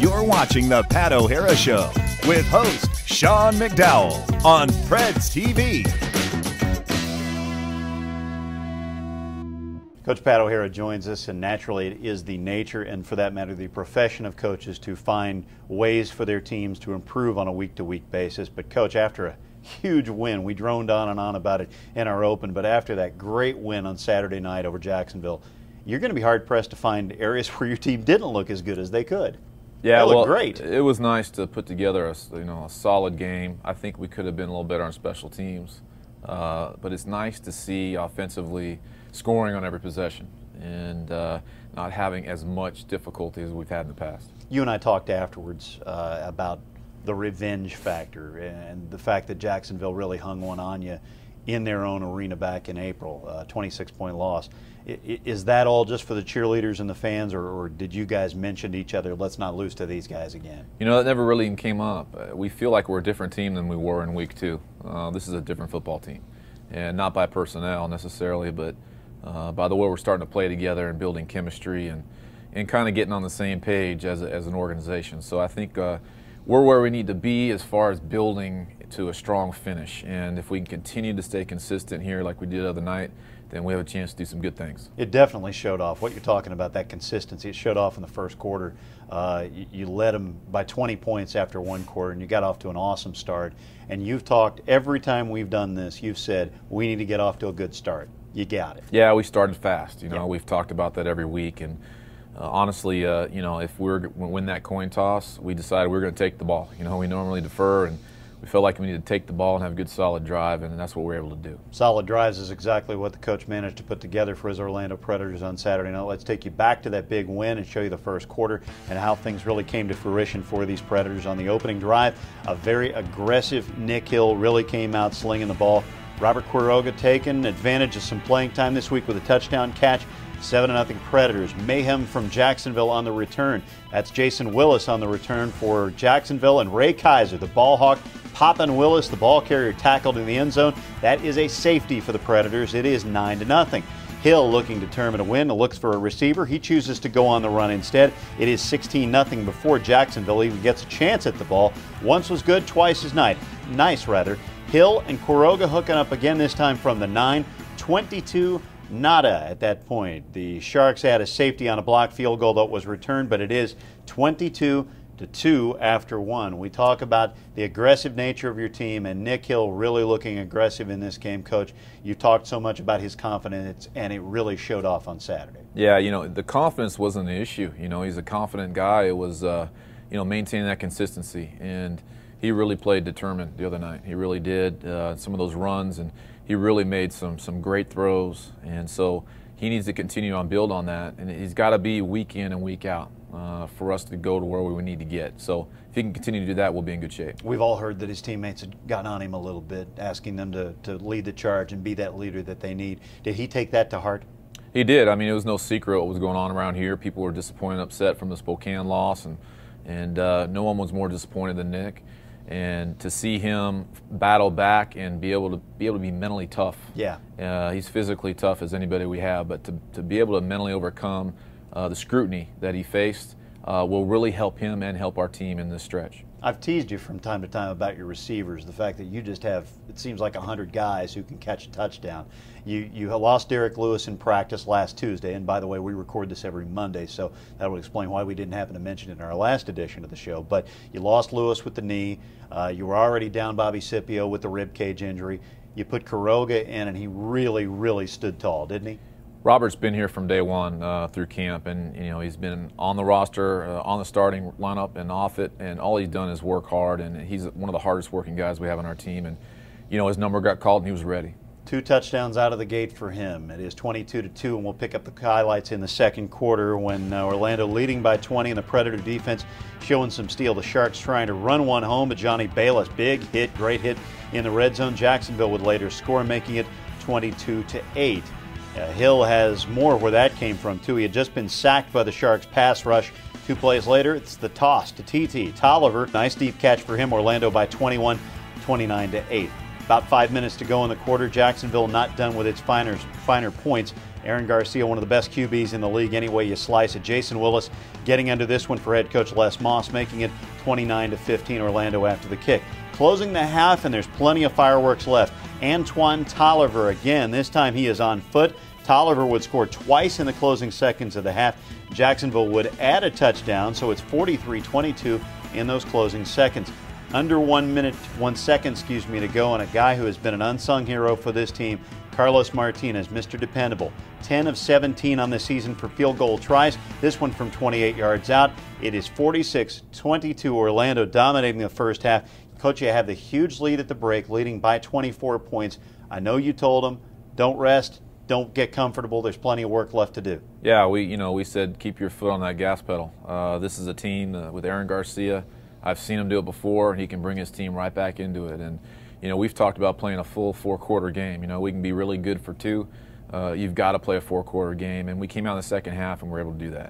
You're watching The Pat O'Hara Show with host Sean McDowell on Preds TV. Coach Pat O'Hara joins us, and naturally it is the nature and, for that matter, the profession of coaches to find ways for their teams to improve on a week-to-week basis. But, Coach, after a huge win, we droned on and on about it in our open, but after that great win on Saturday night over Jacksonville, you're going to be hard-pressed to find areas where your team didn't look as good as they could. Yeah, they looked great. It was nice to put together a solid game. I think we could have been a little better on special teams, but it's nice to see offensively scoring on every possession and not having as much difficulty as we've had in the past. You and I talked afterwards about the revenge factor and the fact that Jacksonville really hung one on you in their own arena back in April, 26-point loss. Is that all just for the cheerleaders and the fans, or did you guys mention to each other, let's not lose to these guys again? You know, that never really even came up. We feel like we're a different team than we were in week 2. This is a different football team, and not by personnel necessarily, but by the way we're starting to play together and building chemistry and kind of getting on the same page as an organization. So I think we're where we need to be as far as building to a strong finish. And if we can continue to stay consistent here like we did the other night, then we have a chance to do some good things. It definitely showed off. What you're talking about, that consistency, it showed off in the first quarter. You led them by 20 points after one quarter, and you got off to an awesome start. And you've talked, every time we've done this, you've said, we need to get off to a good start. You got it. Yeah, we started fast. We've talked about that every week. And honestly, if we were going to win that coin toss, we decided we were going to take the ball. We normally defer, and we felt like we needed to take the ball and have a good solid drive, and that's what we were able to do. Solid drives is exactly what the coach managed to put together for his Orlando Predators on Saturday night. Let's take you back to that big win and show you the first quarter and how things really came to fruition for these Predators on the opening drive. A very aggressive Nick Hill really came out slinging the ball. Robert Quiroga taking advantage of some playing time this week with a touchdown catch. 7-0 Predators. Mayhem from Jacksonville on the return. That's Jason Willis on the return for Jacksonville, and Ray Kaiser, the ball hawk, popping Willis, the ball carrier, tackled in the end zone. That is a safety for the Predators. It is 9-0. Hill looking determined to win, looks for a receiver. He chooses to go on the run instead. It is 16-0 before Jacksonville even gets a chance at the ball. Once was good, twice is nice. Hill and Quiroga hooking up again, this time from the 9. 22 nada at that point. The Sharks had a safety on a blocked field goal that was returned, but it is 22-2 after 1. We talk about the aggressive nature of your team, and Nick Hill really looking aggressive in this game. Coach, you talked so much about his confidence, and it really showed off on Saturday. Yeah, the confidence wasn't the issue. He's a confident guy. It was, maintaining that consistency, and he really played determined the other night. He really did. Some of those runs, and he really made some great throws, and so he needs to continue on build on that, and he's got to be week in and week out for us to go to where we need to get. So if he can continue to do that, we'll be in good shape. We've all heard that his teammates had gotten on him a little bit, asking them to lead the charge and be that leader that they need. Did he take that to heart? He did. I mean, it was no secret what was going on around here. People were disappointed, upset from the Spokane loss, and no one was more disappointed than Nick. And to see him battle back and be able to be mentally tough. Yeah. He's physically tough as anybody we have, but to be able to mentally overcome the scrutiny that he faced will really help him and help our team in this stretch. I've teased you from time to time about your receivers, the fact that you just have, it seems like 100 guys who can catch a touchdown. You lost Derek Lewis in practice last Tuesday, and by the way, we record this every Monday, so that would explain why we didn't happen to mention it in our last edition of the show. But you lost Lewis with the knee. You were already down Bobby Scipio with the rib cage injury. You put Quiroga in, and he really, really stood tall, didn't he? Robert's been here from day one through camp, and he's been on the roster, on the starting lineup, and off it. And all he's done is work hard, and he's one of the hardest working guys we have on our team. And his number got called, and he was ready. 2 touchdowns out of the gate for him. It is 22-2, and we'll pick up the highlights in the second quarter when Orlando leading by 20, and the Predator defense showing some steel. The Sharks trying to run one home, but Johnny Bayless, big hit, great hit in the red zone. Jacksonville would later score, making it 22-8. Hill has more where that came from, too. He had just been sacked by the Sharks' pass rush. 2 plays later, it's the toss to TT. Tolliver, nice deep catch for him. Orlando by 21, 29-8. About 5 minutes to go in the quarter. Jacksonville not done with its finer points. Aaron Garcia, one of the best QBs in the league any way you slice it. Jason Willis getting under this one for head coach Les Moss, making it 29-15 Orlando after the kick. Closing the half, and there's plenty of fireworks left. Antoine Tolliver again. This time he is on foot. Tolliver would score twice in the closing seconds of the half. Jacksonville would add a touchdown, so it's 43-22 in those closing seconds. Under 1 second to go, and a guy who has been an unsung hero for this team, Carlos Martinez, Mr. Dependable. 10 of 17 on the season for field goal tries. This one from 28 yards out. It is 46-22 Orlando dominating the first half. Coach, you have the huge lead at the break, leading by 24 points. I know you told them, don't rest, don't get comfortable. There's plenty of work left to do. Yeah, we said keep your foot on that gas pedal. This is a team with Aaron Garcia. I've seen him do it before, and he can bring his team right back into it. And we've talked about playing a full 4-quarter game. We can be really good for 2. You've got to play a 4-quarter game, and we came out in the second half and we're able to do that.